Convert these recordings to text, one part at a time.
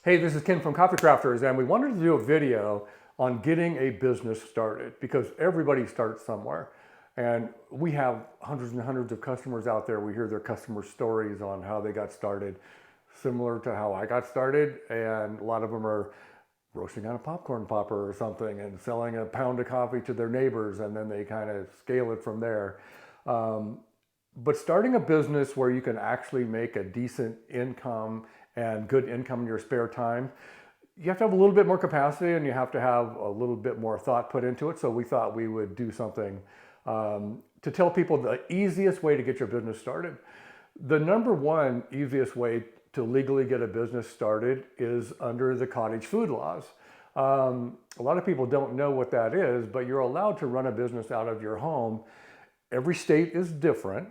Hey, this is Ken from Coffee Crafters, and we wanted to do a video on getting a business started because everybody starts somewhere. And we have hundreds and hundreds of customers out there. We hear their customer stories on how they got started, similar to how I got started. And a lot of them are roasting on a popcorn popper or something and selling a pound of coffee to their neighbors, and then they kind of scale it from there. But starting a business where you can actually make a decent income and good income in your spare time, you have to have a little bit more capacity and you have to have a little bit more thought put into it. So we thought we would do something to tell people the easiest way to get your business started. The number one easiest way to legally get a business started is under the cottage food laws. A lot of people don't know what that is, but you're allowed to run a business out of your home. Every state is different.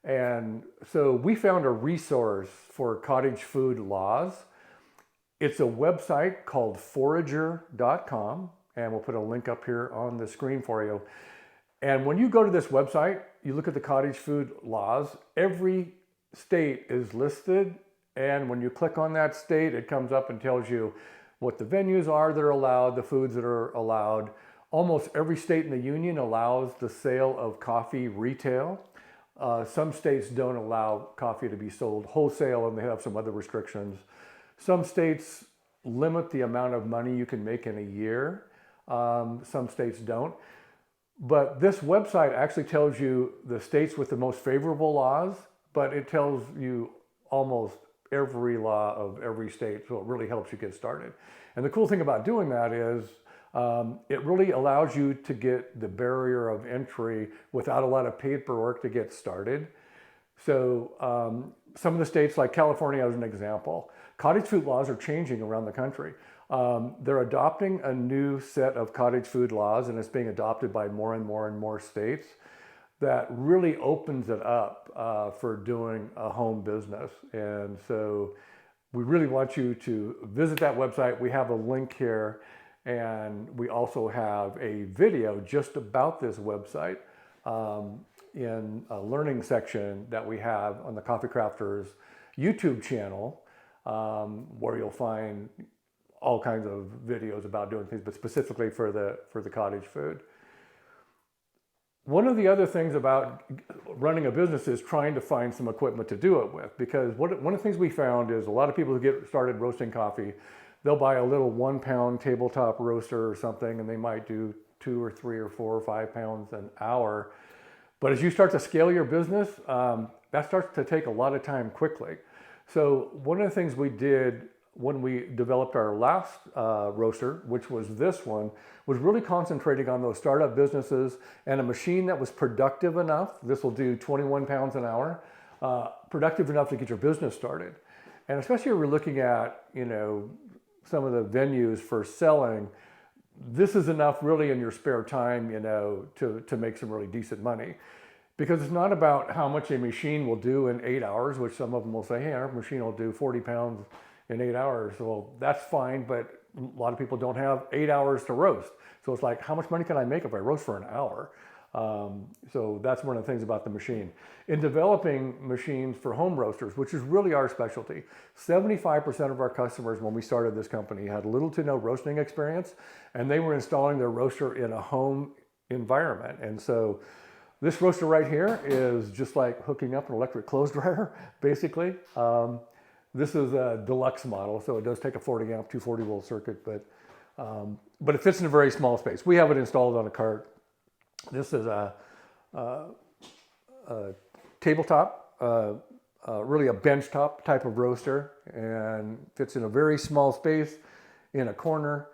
And so we found a resource for cottage food laws. It's a website called forager.com, and we'll put a link up here on the screen for you. And when you go to this website, you look at the cottage food laws, every state is listed. And when you click on that state, it comes up and tells you what the venues are that are allowed, the foods that are allowed. Almost every state in the union allows the sale of coffee retail. Some states don't allow coffee to be sold wholesale, and they have some other restrictions. Some states limit the amount of money you can make in a year. Some states don't. But this website actually tells you the states with the most favorable laws, but it tells you almost every law of every state, so it really helps you get started. And the cool thing about doing that is it really allows you to get the barrier of entry without a lot of paperwork to get started. So some of the states, like California as an example, cottage food laws are changing around the country. They're adopting a new set of cottage food laws, and it's being adopted by more and more and more states. That really opens it up for doing a home business. And so we really want you to visit that website. We have a link here. And we also have a video just about this website in a learning section that we have on the Coffee Crafters YouTube channel, where you'll find all kinds of videos about doing things, but specifically for the cottage food. One of the other things about running a business is trying to find some equipment to do it with, because one of the things we found is a lot of people who get started roasting coffee, they'll buy a little 1 pound tabletop roaster or something, and they might do 2 or 3 or 4 or 5 pounds an hour. But as you start to scale your business, that starts to take a lot of time quickly. So one of the things we did when we developed our last roaster, which was this one, was really concentrating on those startup businesses and a machine that was productive enough. This will do 21 pounds an hour, productive enough to get your business started. And especially if we're looking at, some of the venues for selling, this is enough really in your spare time, to make some really decent money. Because it's not about how much a machine will do in 8 hours, which some of them will say, hey, our machine will do 40 pounds in 8 hours. Well, that's fine, but a lot of people don't have 8 hours to roast. So it's like, how much money can I make if I roast for an hour? So that's one of the things about the machine. In developing machines for home roasters, which is really our specialty, 75% of our customers when we started this company had little to no roasting experience, and they were installing their roaster in a home environment. And so this roaster right here is just like hooking up an electric clothes dryer, basically. This is a deluxe model, so it does take a 40 amp, 240 volt circuit, but it fits in a very small space. We have it installed on a cart. This is a tabletop, really a benchtop type of roaster, and fits in a very small space in a corner.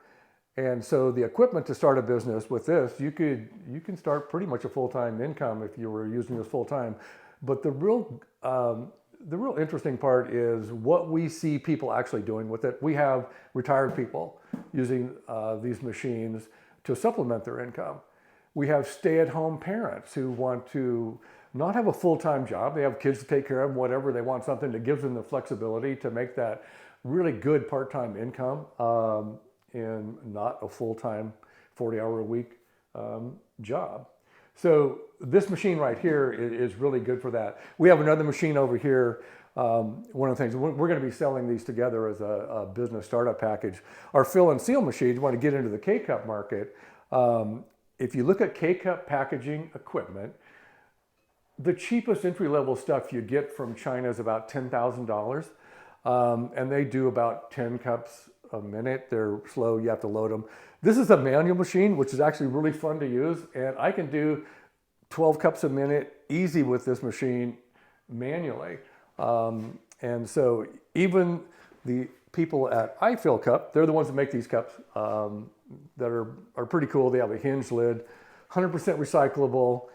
And so the equipment to start a business with this, you can start pretty much a full-time income if you were using this full-time. But the real interesting part is what we see people actually doing with it. We have retired people using these machines to supplement their income. We have stay-at-home parents who want to not have a full-time job. They have kids to take care of, whatever. They want something that gives them the flexibility to make that really good part-time income in not a full-time 40-hour-a-week job. So this machine right here is really good for that. We have another machine over here One of the things, we're going to be selling these together as a business startup package. Our fill and seal machines want to get into the K-Cup market. If you look at K-Cup packaging equipment, the cheapest entry-level stuff you get from China is about $10,000. And they do about 10 cups a minute. They're slow, you have to load them. This is a manual machine, which is actually really fun to use. And I can do 12 cups a minute easy with this machine manually. And so even the people at iFill Cup, they're the ones that make these cups that are pretty cool. They have a hinge lid, 100% recyclable.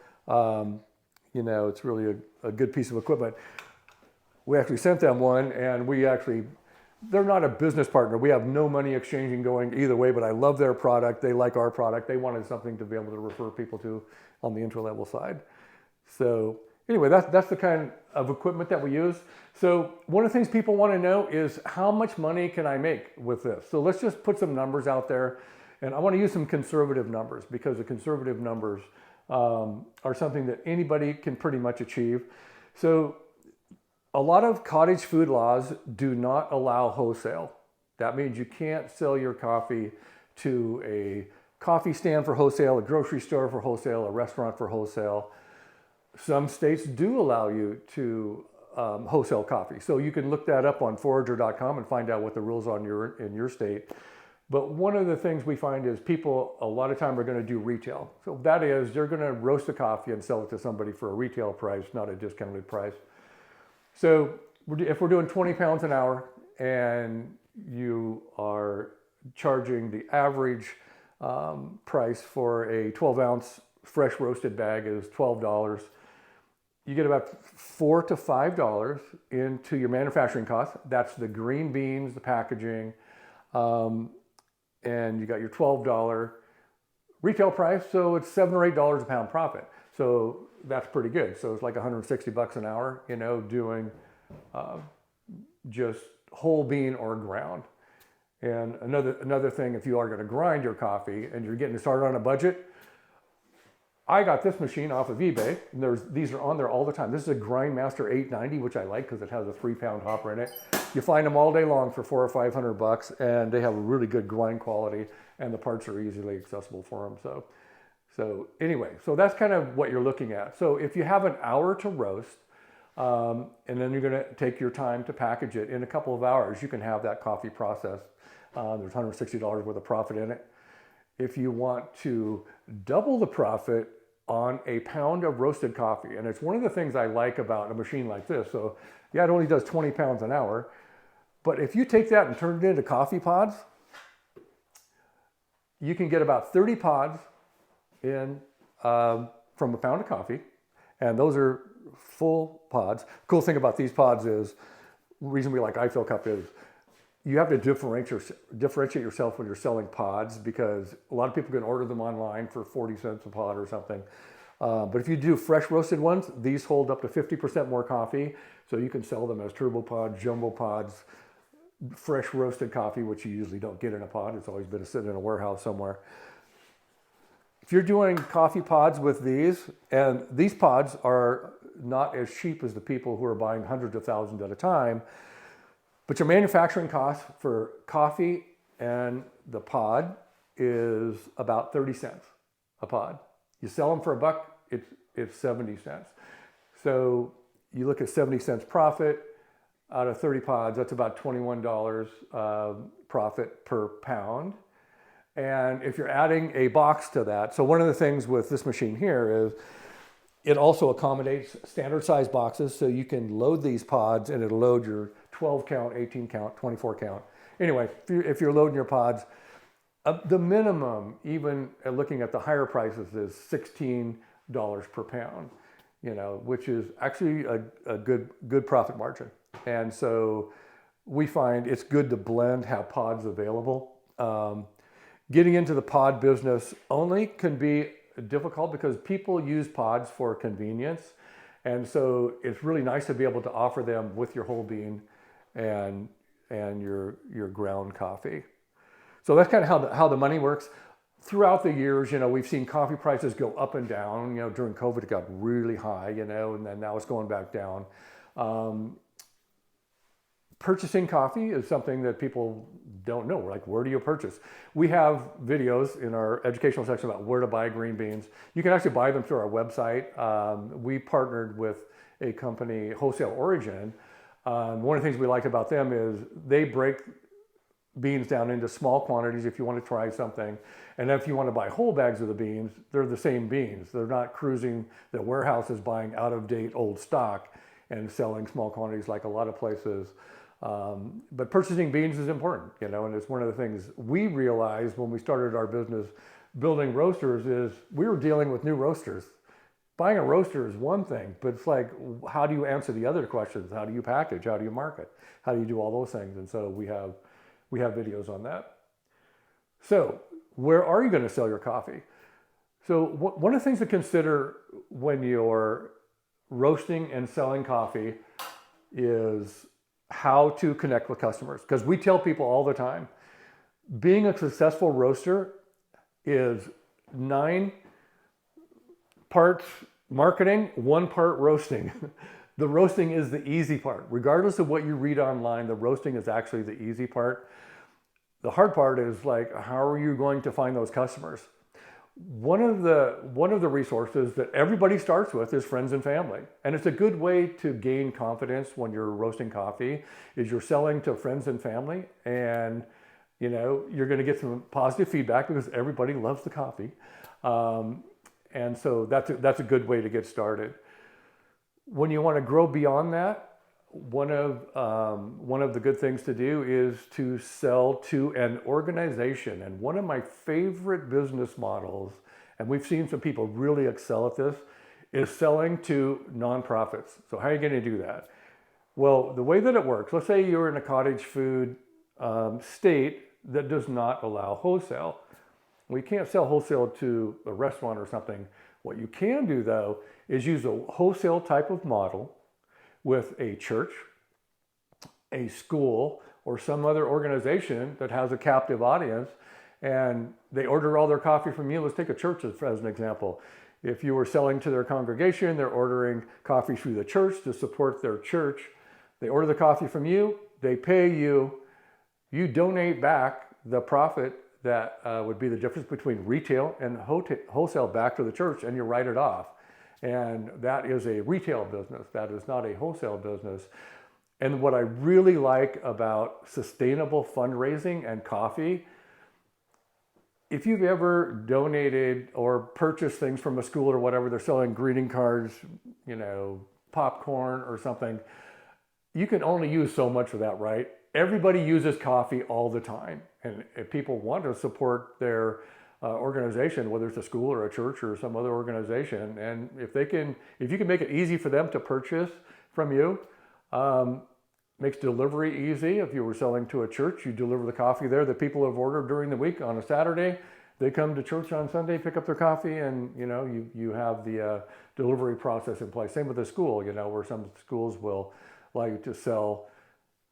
It's really a good piece of equipment. We actually sent them one, and they're not a business partner. We have no money exchanging going either way, but I love their product. They like our product. They wanted something to be able to refer people to on the entry-level side. So anyway, that's the kind of equipment that we use. So one of the things people want to know is, how much money can I make with this? So let's just put some numbers out there. And I want to use some conservative numbers, because the conservative numbers are something that anybody can pretty much achieve. So a lot of cottage food laws do not allow wholesale. That means you can't sell your coffee to a coffee stand for wholesale, a grocery store for wholesale, a restaurant for wholesale. Some states do allow you to wholesale coffee. So you can look that up on forager.com and find out what the rules are in your state. But one of the things we find is people a lot of time are going to do retail. So that is, they're going to roast the coffee and sell it to somebody for a retail price, not a discounted price. So if we're doing 20 pounds an hour and you are charging the average price for a 12-ounce fresh roasted bag is $12, you get about $4 to $5 into your manufacturing costs. That's the green beans, the packaging, and you got your $12 retail price, so it's $7 or $8 a pound profit. So that's pretty good. So it's like $160 an hour, doing just whole bean or ground. And another thing, if you are going to grind your coffee and you're getting started on a budget, I got this machine off of eBay, and these are on there all the time. This is a Grindmaster 890, which I like because it has a 3-pound hopper in it. You find them all day long for $400 or $500, and they have a really good grind quality, and the parts are easily accessible for them. So anyway, so that's kind of what you're looking at. So if you have an hour to roast, and then you're going to take your time to package it, in a couple of hours, you can have that coffee processed. There's $160 worth of profit in it. If you want to double the profit on a pound of roasted coffee, and it's one of the things I like about a machine like this. So yeah, it only does 20 pounds an hour, but if you take that and turn it into coffee pods, you can get about 30 pods in from a pound of coffee, and those are full pods. Cool thing about these pods is, the reason we like iFill Cup is, you have to differentiate yourself when you're selling pods, because a lot of people can order them online for 40 cents a pod or something. But if you do fresh roasted ones, these hold up to 50% more coffee. So you can sell them as turbo pods, jumbo pods, fresh roasted coffee, which you usually don't get in a pod. It's always been sitting in a warehouse somewhere. If you're doing coffee pods with these, and these pods are not as cheap as the people who are buying hundreds of thousands at a time, but your manufacturing cost for coffee and the pod is about 30 cents a pod. You sell them for $1, it's 70 cents. So you look at 70 cents profit out of 30 pods, that's about $21 profit per pound. And if you're adding a box to that, so one of the things with this machine here is it also accommodates standard size boxes, so you can load these pods and it'll load your 12 count, 18 count, 24 count. Anyway, if you're loading your pods, the minimum, even looking at the higher prices, is $16 per pound, which is actually a good profit margin. And so we find it's good to blend, have pods available. Getting into the pod business only can be difficult because people use pods for convenience. And so it's really nice to be able to offer them with your whole bean and your ground coffee. So that's kind of how the money works. Throughout the years, we've seen coffee prices go up and down. During COVID, it got really high, and then now it's going back down. Purchasing coffee is something that people don't know. Like, where do you purchase? We have videos in our educational section about where to buy green beans. You can actually buy them through our website. We partnered with a company, Wholesale Origin. One of the things we like about them is they break beans down into small quantities if you want to try something. And if you want to buy whole bags of the beans, they're the same beans. They're not cruising the warehouses buying out of date old stock and selling small quantities like a lot of places. But purchasing beans is important, and it's one of the things we realized when we started our business building roasters is we were dealing with new roasters. Buying a roaster is one thing, but it's like, how do you answer the other questions? How do you package? How do you market? How do you do all those things? And so we have videos on that. So where are you going to sell your coffee? So one of the things to consider when you're roasting and selling coffee is how to connect with customers. Because we tell people all the time, being a successful roaster is 9 parts marketing, 1 part roasting. The roasting is the easy part. Regardless of what you read online, the roasting is actually the easy part. The hard part is like, how are you going to find those customers? One of the resources that everybody starts with is friends and family. And it's a good way to gain confidence when you're roasting coffee is you're selling to friends and family, and you're going to get some positive feedback because everybody loves the coffee. And so that's a good way to get started. When you want to grow beyond that, one of the good things to do is to sell to an organization. And one of my favorite business models, and we've seen some people really excel at this, is selling to nonprofits. So how are you going to do that? Well, the way that it works, let's say you're in a cottage food state that does not allow wholesale. We can't sell wholesale to a restaurant or something. What you can do, though, is use a wholesale type of model with a church, a school, or some other organization that has a captive audience, and they order all their coffee from you. Let's take a church as an example. If you were selling to their congregation, they're ordering coffee through the church to support their church. They order the coffee from you, they pay you, you donate back the profit that would be the difference between retail and wholesale back to the church, and you write it off. And that is a retail business. That is not a wholesale business. And what I really like about sustainable fundraising and coffee, if you've ever donated or purchased things from a school or whatever, they're selling greeting cards, popcorn or something, you can only use so much of that, right? Everybody uses coffee all the time. And if people want to support their organization, whether it's a school or a church or some other organization, and if you can make it easy for them to purchase from you, makes delivery easy. If you were selling to a church, you deliver the coffee there that people have ordered during the week on a Saturday. They come to church on Sunday, pick up their coffee, and you have the delivery process in place. Same with the school, where some schools will allow you to sell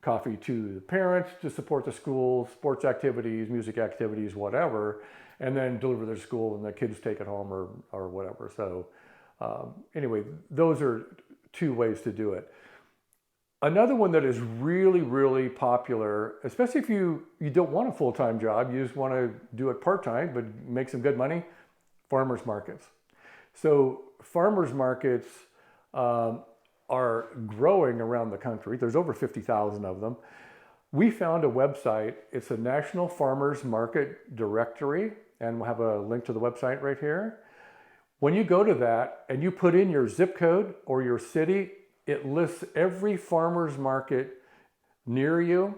coffee to the parents to support the school, sports activities, music activities, whatever, and then deliver their school and the kids take it home or whatever. So anyway, those are 2 ways to do it. Another one that is really, really popular, especially if you don't want a full-time job, you just want to do it part-time but make some good money, farmers markets. So farmers markets are growing around the country. There's over 50,000 of them. We found a website. It's a National Farmers Market Directory, and we'll have a link to the website right here. When you go to that and you put in your zip code or your city, it lists every farmer's market near you.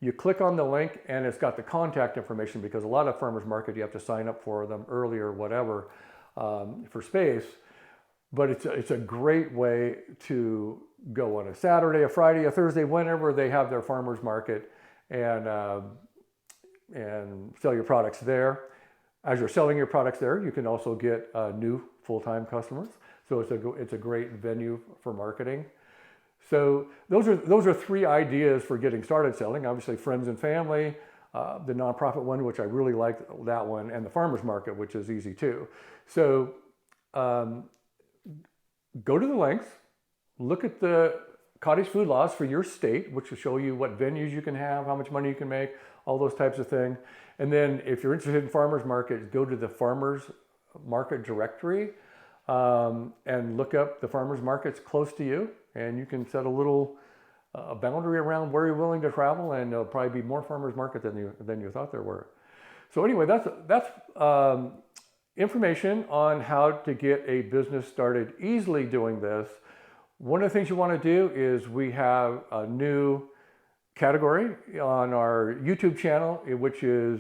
You click on the link and it's got the contact information, because a lot of farmers market, you have to sign up for them early or whatever for space. But it's a great way to go on a Saturday, a Friday, a Thursday, whenever they have their farmers market, and sell your products there. As you're selling your products there, you can also get new full-time customers. So it's a great venue for marketing. So those are 3 ideas for getting started selling. Obviously, friends and family, the nonprofit one, which I really like that one, and the farmers market, which is easy too. So go to the links, look at the cottage food laws for your state, which will show you what venues you can have, how much money you can make, all those types of things. And then if you're interested in farmers markets, go to the farmers market directory and look up the farmers markets close to you, and you can set a little boundary around where you're willing to travel, and there'll probably be more farmers market than you thought there were. So anyway, that's information on how to get a business started easily doing this. One of the things you want to do is we have a new category on our YouTube channel, which is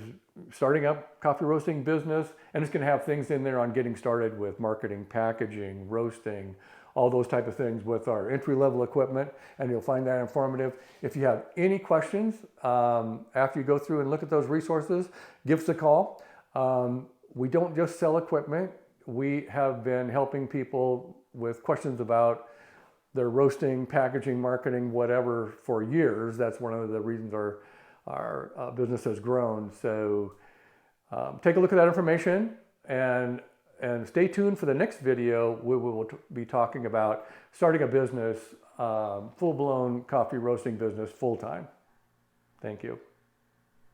starting up coffee roasting business, and it's going to have things in there on getting started with marketing, packaging, roasting, all those type of things with our entry-level equipment, and you'll find that informative. If you have any questions after you go through and look at those resources, give us a call. We don't just sell equipment. We have been helping people with questions about their roasting, packaging, marketing, whatever for years. That's one of the reasons our business has grown. So take a look at that information and stay tuned for the next video. We will be talking about starting a business, full-blown coffee roasting business full-time. Thank you.